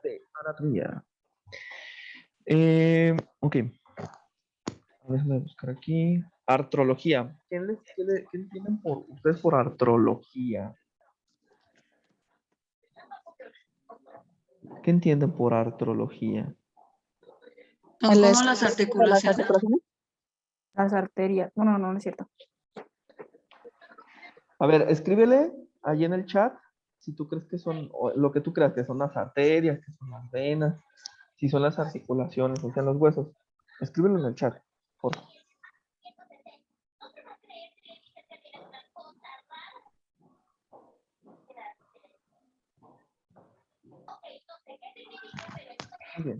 de anatomía. Ok. Déjame buscar aquí. Artrología. ¿Qué entienden ustedes por artrología? ¿Qué entienden por artrología? Son El como estudio las de las articulaciones. articulaciones. Las arterias. No, no es cierto. A ver, escríbele ahí en el chat si tú crees que son, o lo que tú creas que son las arterias, que son las venas, si son las articulaciones, o sean los huesos. Escríbelo en el chat, por favor. Muy bien.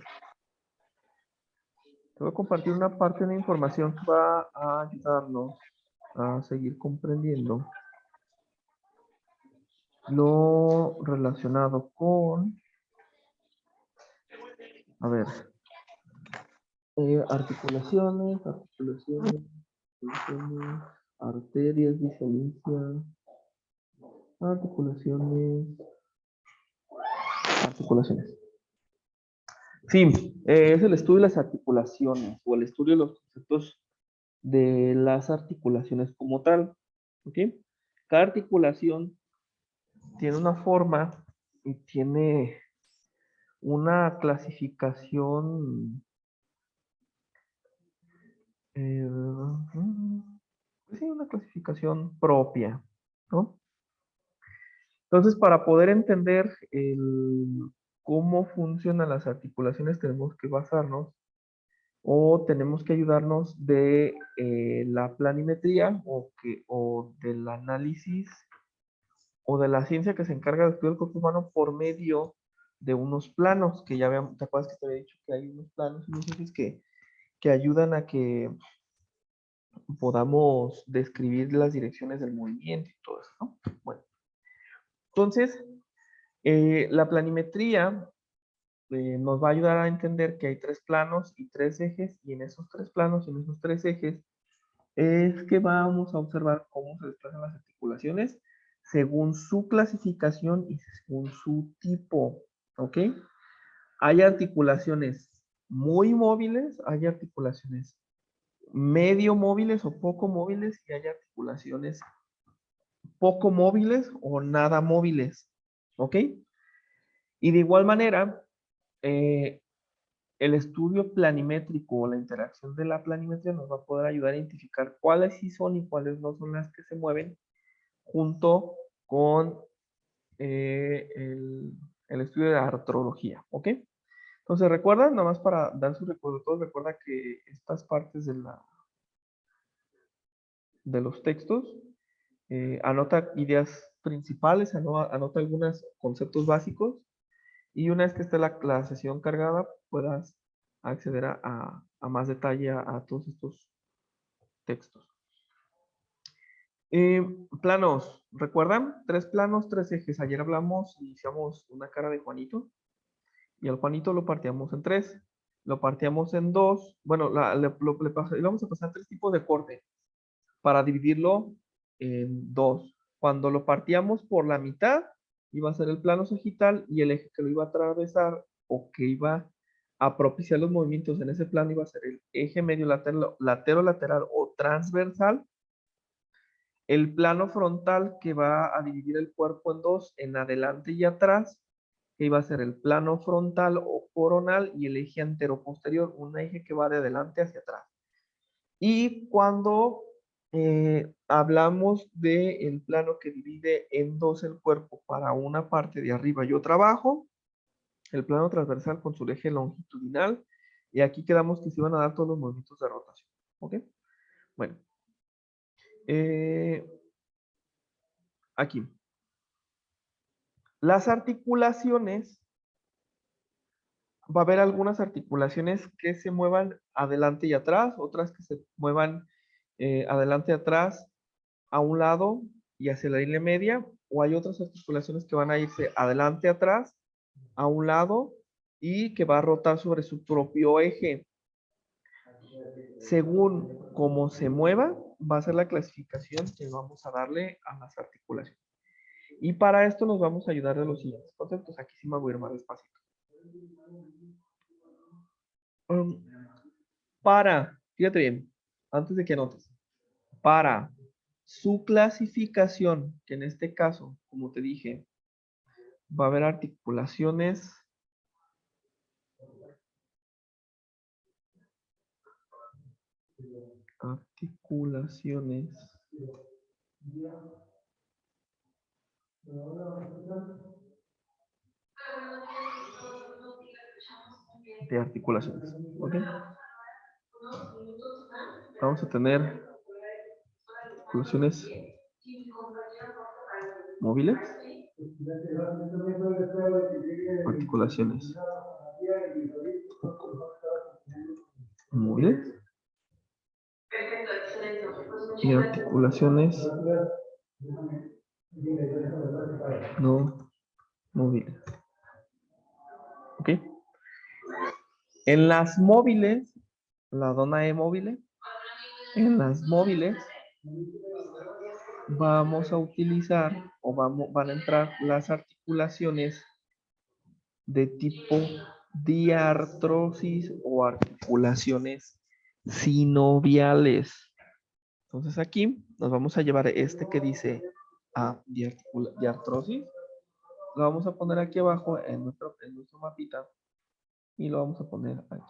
Te voy a compartir una parte de la información que va a ayudarnos a seguir comprendiendo lo relacionado con, a ver, articulaciones, arterias, diferencia, articulaciones. Sí, es el estudio de las articulaciones o el estudio de los conceptos de las articulaciones como tal. ¿Ok? Cada articulación tiene una forma y tiene una clasificación, pues sí, una clasificación propia, ¿no? Entonces, para poder entender cómo funcionan las articulaciones, tenemos que basarnos o tenemos que ayudarnos de la planimetría o del análisis o de la ciencia que se encarga de estudiar el cuerpo humano por medio de unos planos, que ya habíamos, ¿te acuerdas que te había dicho que hay unos planos, unos ejes que ayudan a que podamos describir las direcciones del movimiento y todo eso, ¿no? Bueno, entonces, la planimetría nos va a ayudar a entender que hay tres planos y tres ejes, y en esos tres planos, en esos tres ejes, es que vamos a observar cómo se desplazan las articulaciones según su clasificación y según su tipo, ¿ok? Hay articulaciones muy móviles, hay articulaciones medio móviles o poco móviles y hay articulaciones poco móviles o nada móviles, ¿ok? Y de igual manera, el estudio planimétrico o la interacción de la planimetría nos va a poder ayudar a identificar cuáles sí son y cuáles no son las que se mueven junto con el estudio de la artrología, ¿ok? Entonces, recuerda, nada más para dar su recuerdo todo, recuerda que estas partes de los textos, anota ideas principales, anota algunos conceptos básicos y una vez que esté la sesión cargada, puedas acceder a más detalle a todos estos textos. Planos, ¿recuerdan? Tres planos, tres ejes. Ayer iniciamos una cara de Juanito y al Juanito lo partíamos en tres. Lo partíamos en dos. Bueno, íbamos a pasar tres tipos de corte para dividirlo en dos. Cuando lo partíamos por la mitad, iba a ser el plano sagital y el eje que lo iba a atravesar o que iba a propiciar los movimientos en ese plano iba a ser el eje medio lateral o transversal. El plano frontal que va a dividir el cuerpo en dos, en adelante y atrás, que iba a ser el plano frontal o coronal y el eje anteroposterior, un eje que va de adelante hacia atrás. Y cuando hablamos del plano que divide en dos el cuerpo para una parte de arriba y otra abajo, el plano transversal con su eje longitudinal, y aquí quedamos que se iban a dar todos los movimientos de rotación. ¿Ok? Bueno. Aquí. Las articulaciones, va a haber algunas articulaciones que se muevan adelante y atrás, otras que se muevan adelante y atrás, a un lado y hacia la línea media, o hay otras articulaciones que van a irse adelante, atrás, a un lado y que va a rotar sobre su propio eje. Según cómo se mueva, va a ser la clasificación que vamos a darle a las articulaciones. Y para esto nos vamos a ayudar de los siguientes conceptos. Aquí sí me voy a ir más despacito. Um, fíjate bien, antes de que anotes, para su clasificación, que en este caso, como te dije, va a haber articulaciones de articulaciones, ¿ok? Vamos a tener articulaciones móviles, articulaciones móviles y articulaciones no móviles. ¿Ok? En las móviles, la dona E móvil, en las móviles vamos a utilizar o van a entrar las articulaciones de tipo diartrosis o articulaciones sinoviales. Entonces aquí nos vamos a llevar este que dice diartrosis. Lo vamos a poner aquí abajo en nuestro mapita y lo vamos a poner aquí.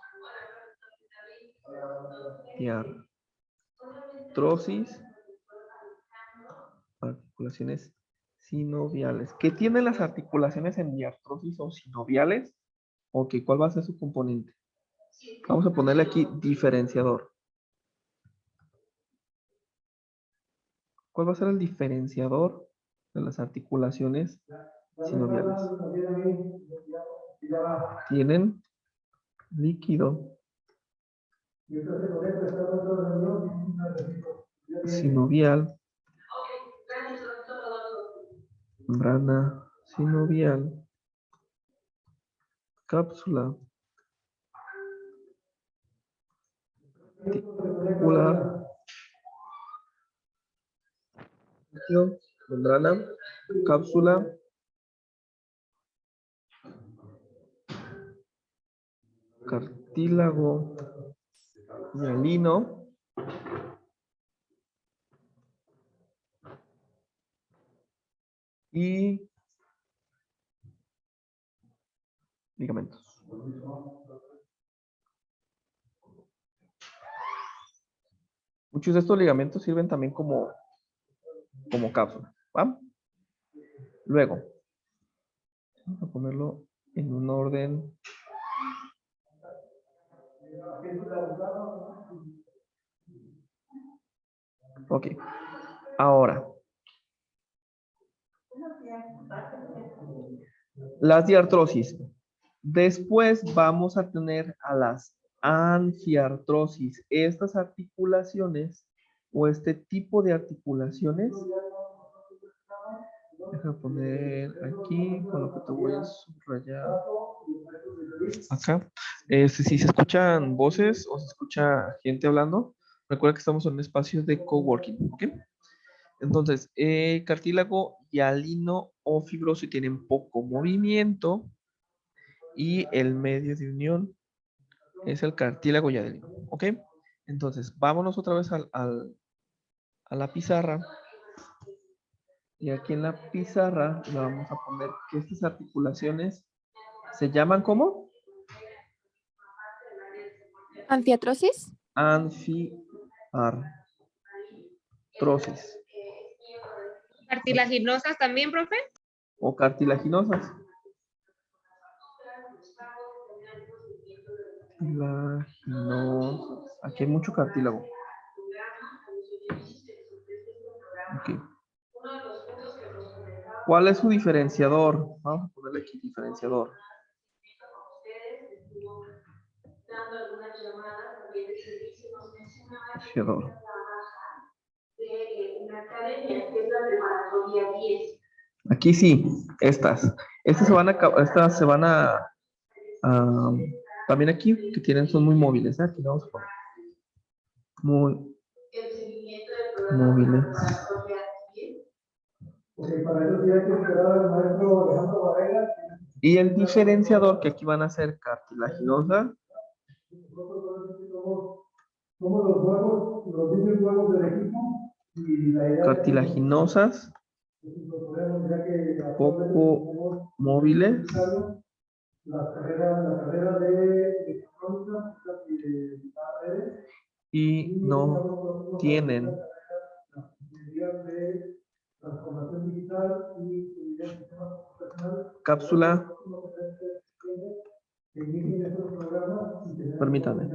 Diartrosis, articulaciones sinoviales. ¿Qué tienen las articulaciones en diartrosis o sinoviales? Ok, ¿cuál va a ser su componente? Vamos a ponerle aquí diferenciador. ¿Cuál va a ser el diferenciador de las articulaciones sinoviales? Tienen líquido sinovial, membrana sinovial, cápsula articular, membrana, cápsula, cartílago hialino y ligamentos. Muchos de estos ligamentos sirven también como cápsula, ¿va? Luego, vamos a ponerlo en un orden. Ok, ahora, las diartrosis. Después vamos a tener a las anfiartrosis. Estas articulaciones o este tipo de articulaciones. Deja poner aquí con lo que te voy a subrayar. Acá. Si se escuchan voces o se escucha gente hablando, recuerda que estamos en un espacio de coworking, ¿ok? Entonces, cartílago hialino o fibroso y tienen poco movimiento. Y el medio de unión es el cartílago hialino, ¿ok? Entonces, vámonos otra vez a la pizarra. Y aquí en la pizarra le vamos a poner que estas articulaciones se llaman ¿cómo? ¿Anfiartrosis? Anfiartrosis. ¿Cartilaginosas también, profe? O cartilaginosas. Cartilaginosas. Aquí hay mucho cartílago. Okay. ¿Cuál es su diferenciador? Vamos a ponerle aquí diferenciador. Diferenciador. Aquí sí, estas se van a también aquí que tienen son muy móviles, ¿eh? Aquí vamos a poner muy móviles. Y el diferenciador, que aquí van a ser cartilaginosa, cartilaginosas, poco móviles y no tienen cápsula. Permítame.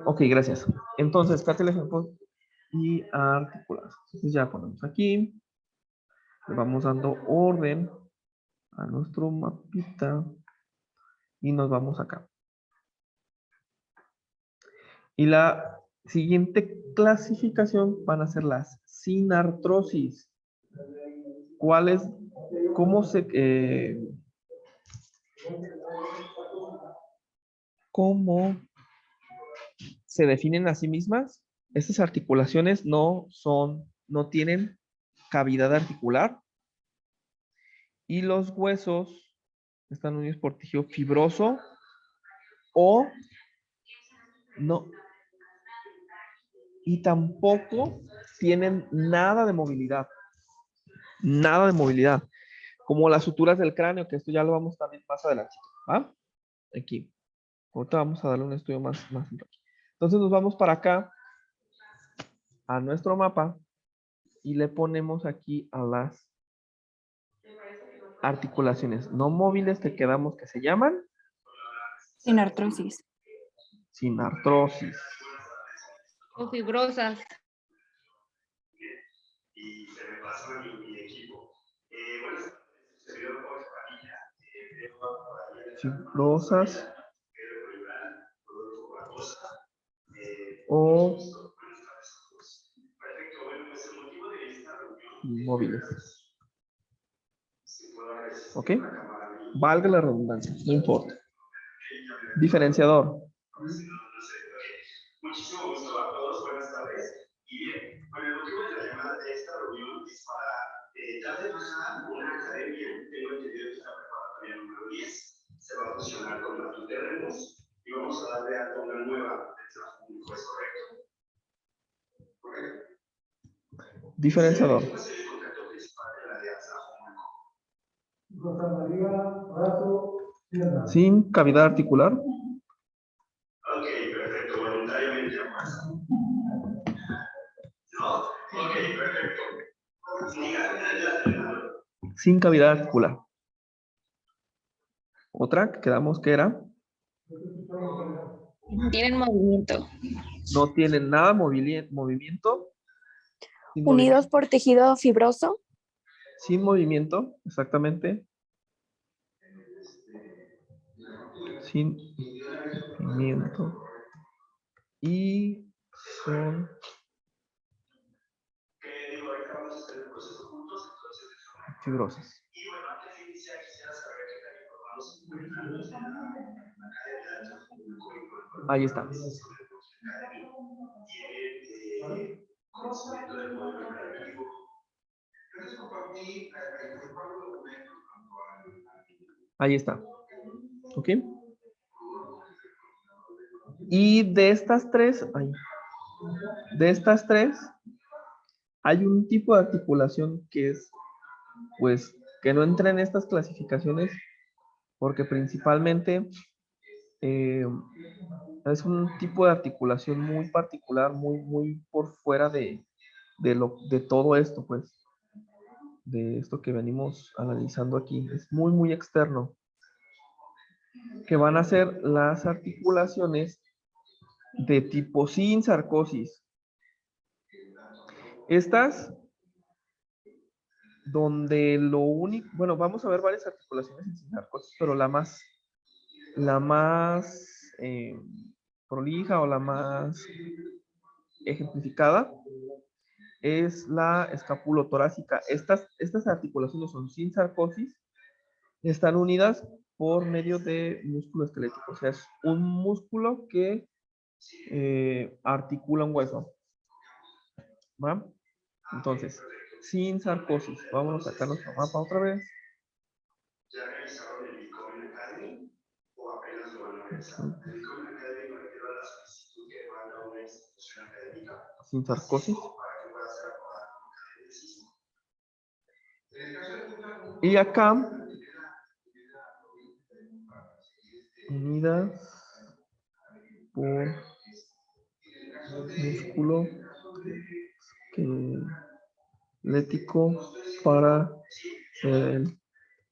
Ok, gracias. Entonces, cartilaginosos y articulados. Entonces ya ponemos aquí. Le vamos dando orden a nuestro mapita y nos vamos acá. Y la siguiente clasificación van a ser las sinartrosis. ¿Cuáles? ¿Cómo cómo se definen a sí mismas? Estas articulaciones no tienen cavidad articular y los huesos están unidos por tejido fibroso o no, y tampoco tienen nada de movilidad. Nada de movilidad. Como las suturas del cráneo, que esto ya lo vamos también más adelante. ¿Va? Aquí. Ahorita vamos a darle un estudio más. Entonces nos vamos para acá a nuestro mapa y le ponemos aquí a las articulaciones no móviles que quedamos que se llaman Sinartrosis. sinartrosis. O fibrosas. Y se me pasa mi equipo. Fibrosas o móviles. ¿Ok? Valga la redundancia, no importa. Diferenciador. Muchísimo gusto a todos, buenas tardes. Y bien, bueno, el motivo de la llamada de esta reunión es para dar de baja una academia, tengo entendido que es la preparatoria número 10, se va a fusionar con la Tuterremos y vamos a darle a una nueva de trabajo público, ¿es correcto? ¿Correcto? Diferenciador. ¿Cuál es el contacto principal de la de Atlajomulco? Rosa María Razo. Sin cavidad articular. Ok, perfecto, voluntariamente pasa. ¿No? Ok, perfecto. Sin cavidad articular. Otra que quedamos que era. Tienen movimiento. No tienen nada movimiento. Unidos por tejido fibroso. Sin movimiento, exactamente. Sin movimiento. Y son fibrosas. Y bueno, antes de iniciar, quisiera saber qué tan informados se encuentran en la Academia de Atlajomulco y Ahí está. tienen conocimiento del modelo operativo. Entonces, compartí algunos documentos tanto Ahí está. ¿Ok? Y de estas tres, hay un tipo de articulación que es, pues, que no entra en estas clasificaciones porque principalmente es un tipo de articulación muy particular, muy por fuera de todo esto, pues, de esto que venimos analizando aquí. Es muy externo. Que van a ser las articulaciones de tipo sin sarcosis. Estas, donde lo único, bueno, vamos a ver varias articulaciones en sin sarcosis, pero la más prolija o la más ejemplificada es la escapulotorácica. Estas articulaciones son sin sarcosis, están unidas por medio de músculo esquelético. O sea, es un músculo que articula un hueso. ¿Va? Entonces, sin sarcosis. Vámonos a sacar nuestro mapa otra vez. ¿Ya realizaron el Bitcoin Academy o apenas lo van a realizar? El Bitcoin Academy me refiero a la solicitud que manda una institución académica. Sin sarcosis. Para que pueda ser aprobada como Y acá, unidas por músculo esquelético para el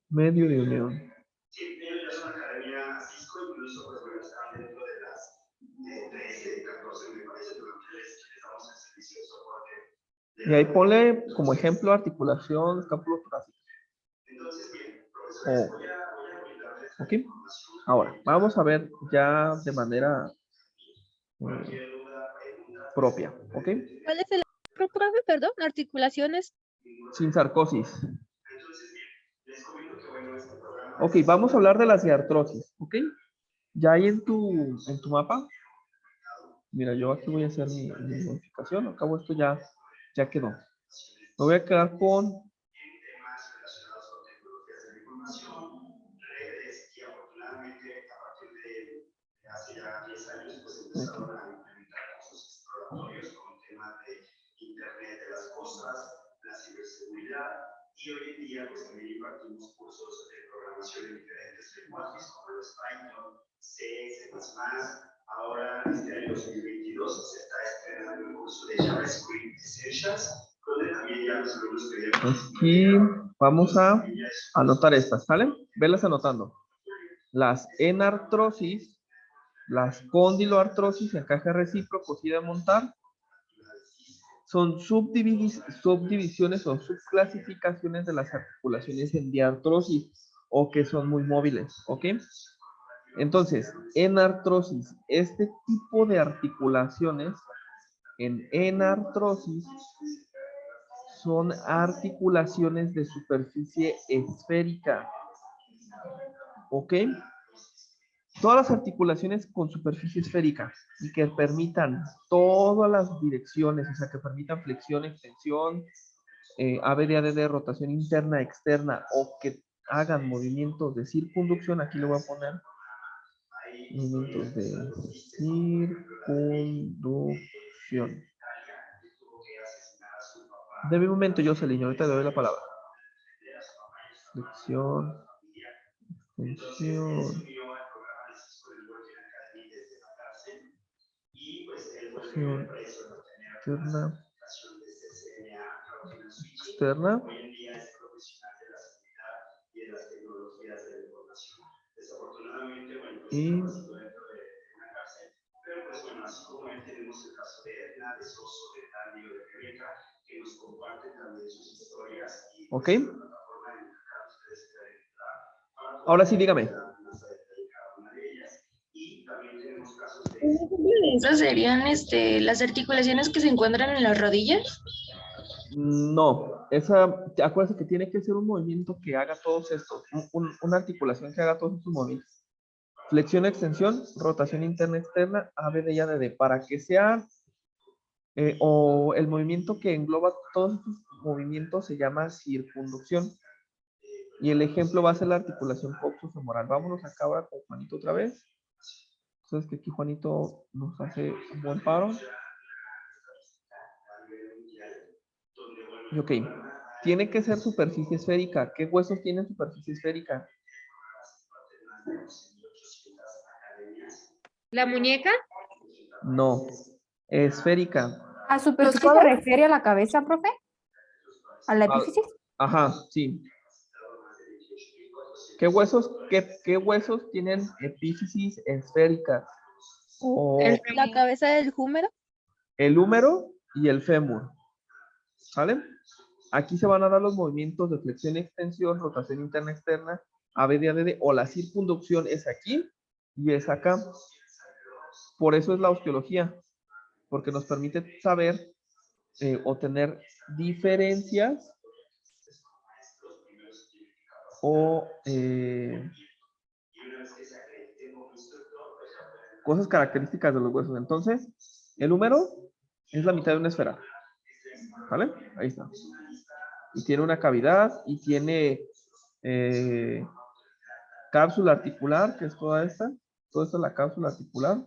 medio de unión. Sí, ellos ya son academia Cisco, incluso pues bueno, están dentro de las 13, 14, me parece, durante les damos el servicio de soporte. Y ahí ponle como ejemplo articulación escapulotorácica. Entonces, bien, profesores, voy a brindarles ¿Ok? Ahora, vamos a ver ya de manera propia. ¿Ok? ¿Cuál es el otro, profe? Perdón, articulaciones. Sin sarcosis. Ok, vamos a hablar de las diartrosis. ¿Ok? Ya ahí en tu mapa. Mira, yo aquí voy a hacer mi modificación. Al cabo esto ya quedó. Me voy a quedar con temas relacionados con tecnologías de la información, redes, y afortunadamente a partir de hace ya 10 años pues empezaron a implementar cursos exploratorios con temas de Internet de las cosas, la ciberseguridad, y hoy en día pues también impartimos cursos de programación en diferentes lenguajes como los Python, C, C++. Ahora este año 2022 se está estrenando un curso de JavaScript Essentials. Aquí vamos a anotar estas, ¿sale? Velas anotando. Las enartrosis, las condiloartrosis, encaje recíproco, y de montar, son subdivisiones o subclasificaciones de las articulaciones en diartrosis o que son muy móviles, ¿ok? Entonces, enartrosis, este tipo de articulaciones en enartrosis son articulaciones de superficie esférica. ¿Ok? Todas las articulaciones con superficie esférica y que permitan todas las direcciones, o sea, que permitan flexión, extensión, ABD, rotación interna, externa, o que hagan movimientos de circunducción. Aquí le voy a poner movimientos de circunducción. Deme un momento, Jocelyn, ahorita le doy la palabra. Flexión, extensión, flexión interna, externa. Y pero pues bueno, así como él tenemos el caso de Edna, de Soso, de Dani o de Rebeca, que nos comparten también sus historias. Y, ¿ok? Ahora sí, dígame. Y también tenemos casos de... Un ejemplo de esas serían las articulaciones que se encuentran en las rodillas. No, acuérdense que tiene que ser un movimiento que haga todos estos, una articulación que haga todos estos movimientos. Flexión, extensión, rotación interna, externa, ABD y ADD, para que sea, o el movimiento que engloba todos estos movimientos se llama circunducción. Y el ejemplo va a ser la articulación coxofemoral. Vámonos acá ahora con Juanito otra vez. Entonces que aquí Juanito nos hace un buen paro. Y ok, tiene que ser superficie esférica. ¿Qué huesos tienen superficie esférica? ¿La muñeca? No, esférica. ¿A superficie se refiere a la cabeza, profe? ¿A la epífisis? Ajá, sí. ¿Qué huesos tienen epífisis esférica? o La cabeza del húmero. el húmero y el fémur. ¿Sale? Aquí se van a dar los movimientos de flexión y extensión, rotación interna externa, ABD, ADD, o la circunducción es aquí y es acá. Por eso es la osteología, porque nos permite saber o tener diferencias o cosas características de los huesos. Entonces, el húmero es la mitad de una esfera. ¿Vale? Ahí está. Y tiene una cavidad y tiene cápsula articular, que es toda esta. Toda esta es la cápsula articular.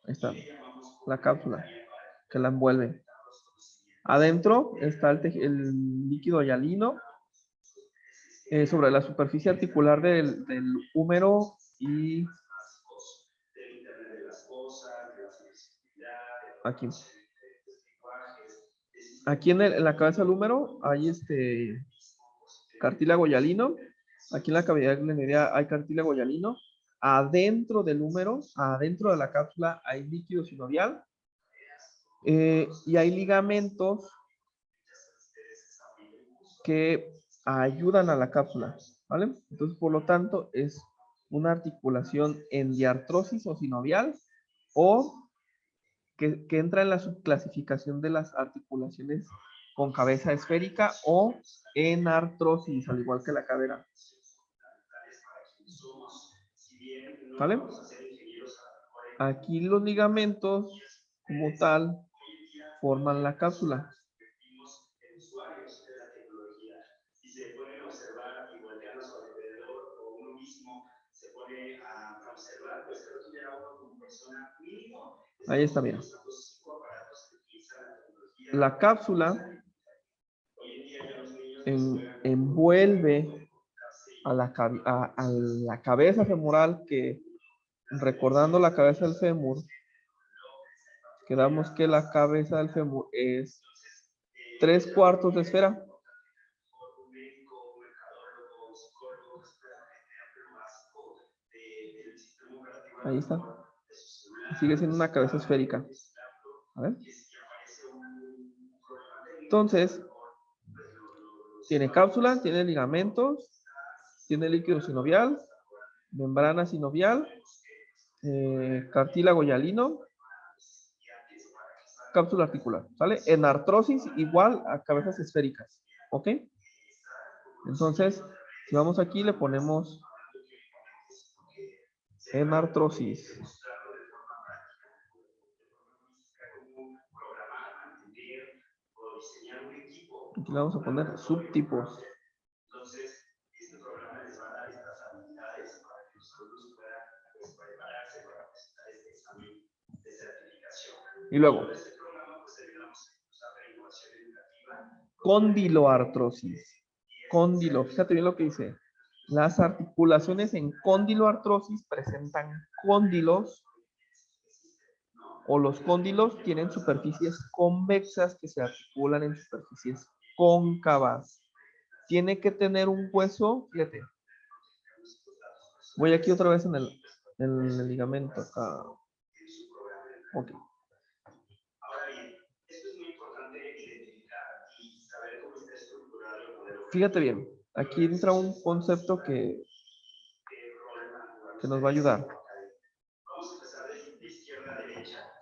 Ahí está. La cápsula que la envuelve. Adentro está el líquido hialino. Sobre la superficie articular del húmero y aquí. Aquí en la cabeza del húmero hay cartílago hialino. Aquí en la cavidad glenoidea hay cartílago hialino. Adentro del húmero, adentro de la cápsula, hay líquido sinovial. Y hay ligamentos que ayudan a la cápsula, ¿vale? Entonces, por lo tanto, es una articulación endiartrosis o sinovial o que entra en la subclasificación de las articulaciones con cabeza esférica o enartrosis, al igual que la cadera. ¿Vale? Aquí los ligamentos, como tal, forman la cápsula. Ahí está, mira. La cápsula envuelve a la cabeza femoral que, recordando la cabeza del fémur, quedamos que la cabeza del fémur es 3/4 de esfera. Ahí está. Sigue siendo una cabeza esférica. A ver. Entonces, tiene cápsula, tiene ligamentos, tiene líquido sinovial, membrana sinovial, cartílago hialino, cápsula articular, ¿sale? En artrosis igual a cabezas esféricas, ¿ok? Entonces, si vamos aquí, le ponemos en artrosis. Aquí le vamos a poner subtipos. Y luego, condiloartrosis. Cóndilo, fíjate bien lo que dice. Las articulaciones en condiloartrosis presentan cóndilos, o los cóndilos tienen superficies convexas que se articulan en superficies cóncavas. Tiene que tener un hueso, fíjate. Voy aquí otra vez en el ligamento acá. Ok. Fíjate bien, aquí entra un concepto que nos va a ayudar.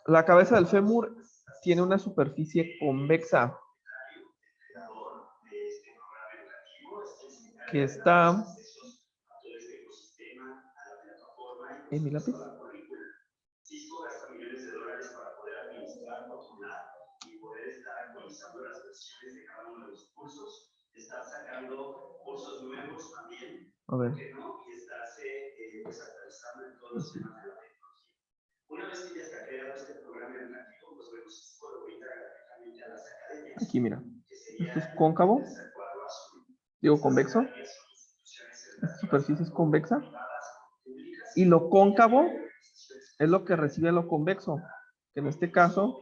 La cabeza del fémur tiene una superficie convexa que está en mi lápiz. A ver. Aquí, mira. Esto es cóncavo. Digo convexo. Esta superficie es convexa. Y lo cóncavo es lo que recibe lo convexo. Que en este caso,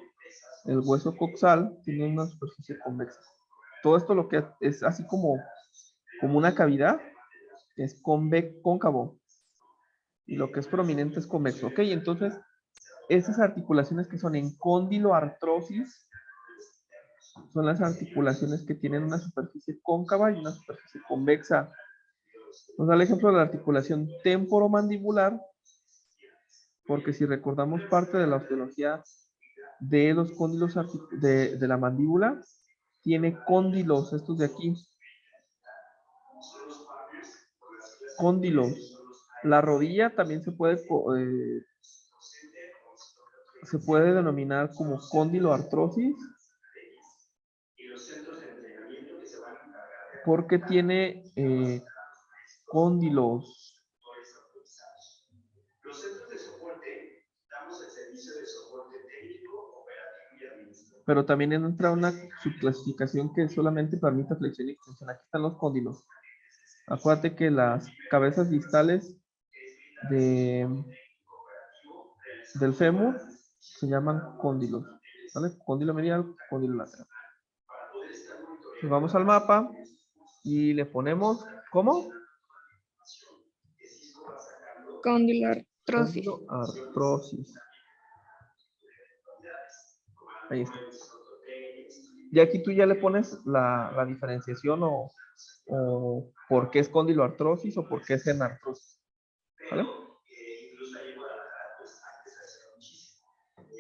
el hueso coxal tiene una superficie convexa. Todo esto lo que es así como una cavidad es cóncavo. y lo que es prominente es convexo. Ok, entonces, estas articulaciones que son en condiloartrosis son las articulaciones que tienen una superficie cóncava y una superficie convexa. Nos da el ejemplo de la articulación temporomandibular, porque si recordamos parte de la osteología de los cóndilos de la mandíbula, tiene cóndilos, estos de aquí. Cóndilos. La rodilla también se puede denominar como cóndiloartrosis, porque tiene cóndilos. Los centros de soporte damos el servicio de soporte técnico, operativo y administrativo. Pero también entra una subclasificación que solamente permite flexión y extensión. Aquí están los cóndilos. Acuérdate que las cabezas distales del fémur se llaman cóndilos. ¿Vale? Cóndilo medial, cóndilo lateral. Pues vamos al mapa y le ponemos, ¿cómo? Condiloartrosis. Condiloartrosis. Ahí está. Y aquí tú ya le pones la diferenciación o por qué es condiloartrosis o por qué es enartrosis. ¿Vale?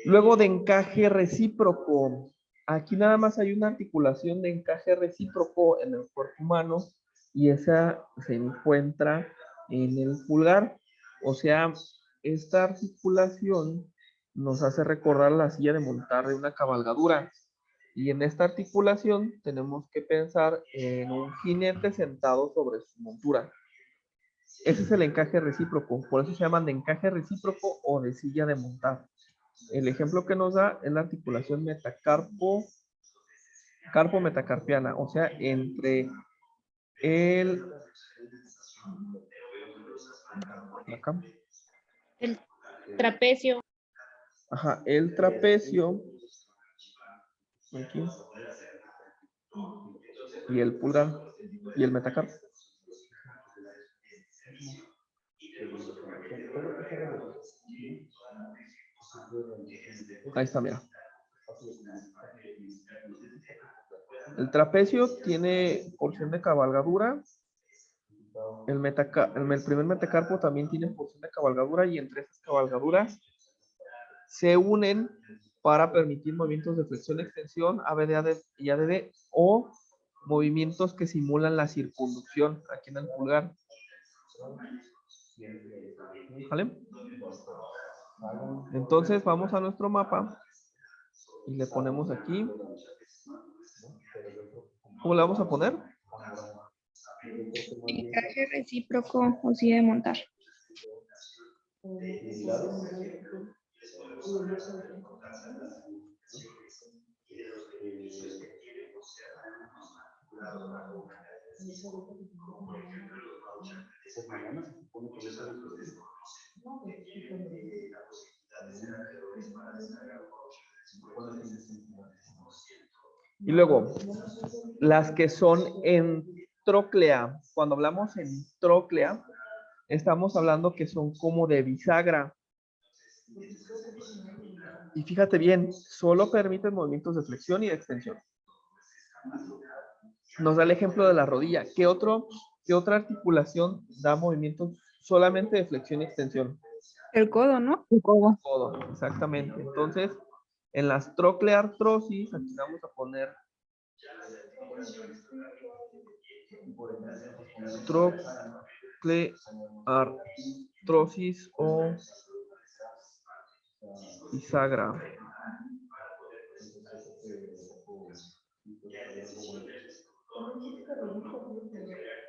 Luego de encaje recíproco. Aquí nada más hay una articulación de encaje recíproco en el cuerpo humano y esa se encuentra en el pulgar. O sea, esta articulación nos hace recordar la silla de montar de una cabalgadura. Y en esta articulación tenemos que pensar en un jinete sentado sobre su montura. Ese es el encaje recíproco. Por eso se llaman de encaje recíproco o de silla de montar. El ejemplo que nos da es la articulación carpo-metacarpiana, o sea, entre el Trapecio. Ajá, el trapecio aquí, y el pulgar y el metacarpo. Ahí está, mira. El trapecio tiene porción de cabalgadura. El primer metacarpo también tiene porción de cabalgadura y entre esas cabalgaduras se unen para permitir movimientos de flexión, extensión, ABD y ADD o movimientos que simulan la circunducción aquí en el pulgar. ¿Vale? Entonces vamos a nuestro mapa y le ponemos aquí. ¿Cómo le vamos a poner? Encaje recíproco o silla de montar. Y luego, las que son en tróclea. Cuando hablamos en tróclea, estamos hablando que son como de bisagra. Y fíjate bien, solo permiten movimientos de flexión y de extensión. Nos da el ejemplo de la rodilla. ¿Qué otra articulación da movimientos solamente de flexión y extensión? El codo, ¿no? El codo. Codo, exactamente. Entonces, en las trocleartrosis, aquí vamos a poner trocleartrosis o bisagra.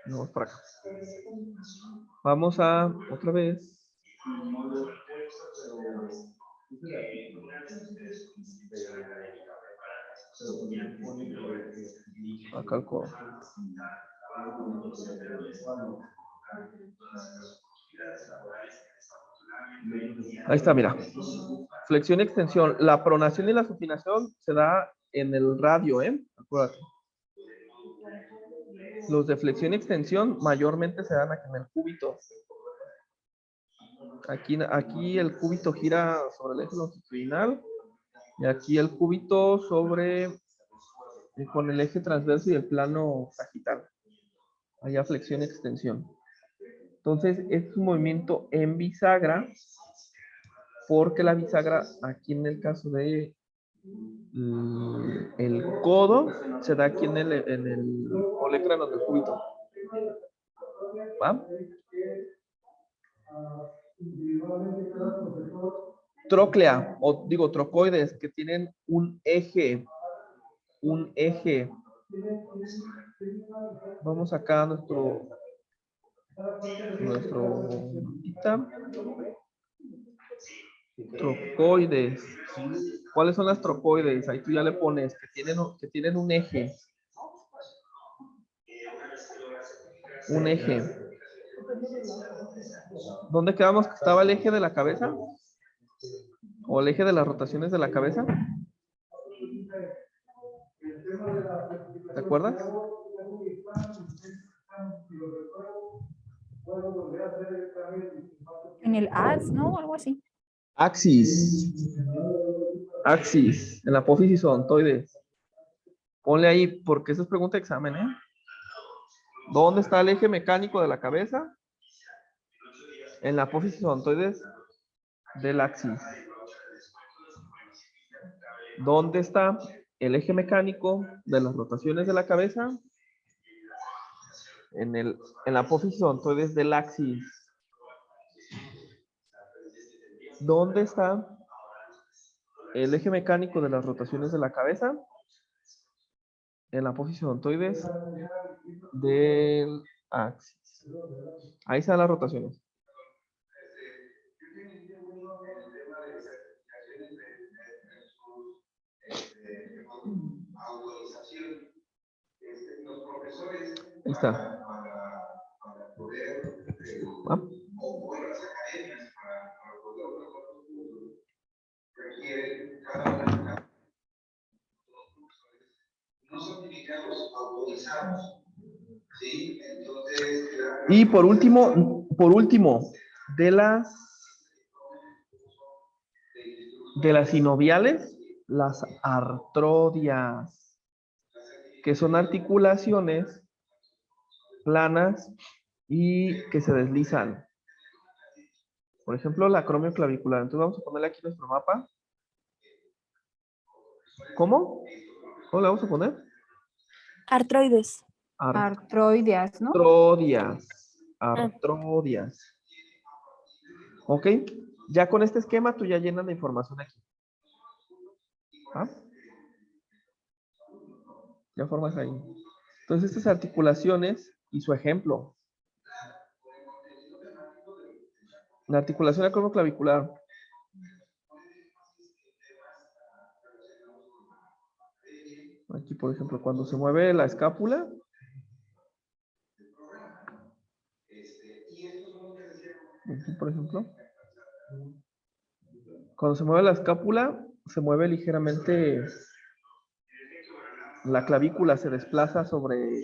Vamos para acá. Vamos a otra vez. Acá el codo. Ahí está, mira. Flexión y extensión. La pronación y la supinación se da en el radio, ¿eh? Acuérdate. Los de flexión y extensión mayormente se dan aquí en el cúbito. Aquí el cúbito gira sobre el eje longitudinal y aquí el cúbito con el eje transverso y el plano sagital. Allá flexión y extensión. Entonces, es un movimiento en bisagra, porque la bisagra, aquí en el caso de el codo, se da aquí en el olecrano del cúbito. ¿Va? Tróclea, o digo trocoides, que tienen un eje. Vamos acá a nuestro mapita. Trocoides. ¿Cuáles son las trocoides? Ahí tú ya le pones que tienen un eje. Un eje. ¿Dónde quedamos que estaba el eje de la cabeza? ¿O el eje de las rotaciones de la cabeza? ¿Te acuerdas? En el AS, ¿no? Algo así. Axis. Axis. En la apófisis odontoides. Ponle ahí, porque esa es pregunta de examen, ¿eh? ¿Dónde está el eje mecánico de la cabeza? En la apófisis odontoides del axis. ¿Dónde está el eje mecánico de las rotaciones de la cabeza? En la apófisis odontoides del axis. ¿Dónde está el eje mecánico de las rotaciones de la cabeza? En la apófisis odontoides del axis. Ahí están las rotaciones. Ahí está. ¿Ah? Y por último, de las sinoviales, las artrodias, que son articulaciones planas y que se deslizan. Por ejemplo, la acromioclavicular. Entonces vamos a ponerle aquí nuestro mapa. ¿Cómo? ¿Cómo le vamos a poner? Artroides. Artroideas, ¿no? Artrodias. ¿Ok? Ya con este esquema tú ya llenas la información aquí. ¿Ah? Ya formas ahí. Entonces estas articulaciones y su ejemplo. La articulación acromioclavicular. Aquí, por ejemplo, cuando se mueve la escápula. Aquí, por ejemplo. Cuando se mueve la escápula, se mueve ligeramente la clavícula, se desplaza sobre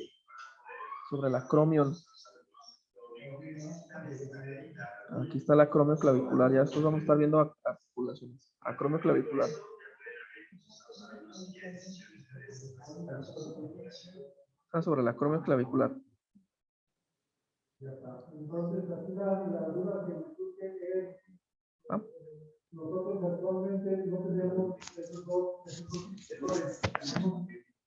el acromion. Aquí está el acromio clavicular. Ya después vamos a estar viendo articulaciones. Acromio clavicular. Está sobre el acromio clavicular. Entonces, aquí la duda que me surge es, ¿Ah? nosotros actualmente no tenemos esos dos sectores. Tenemos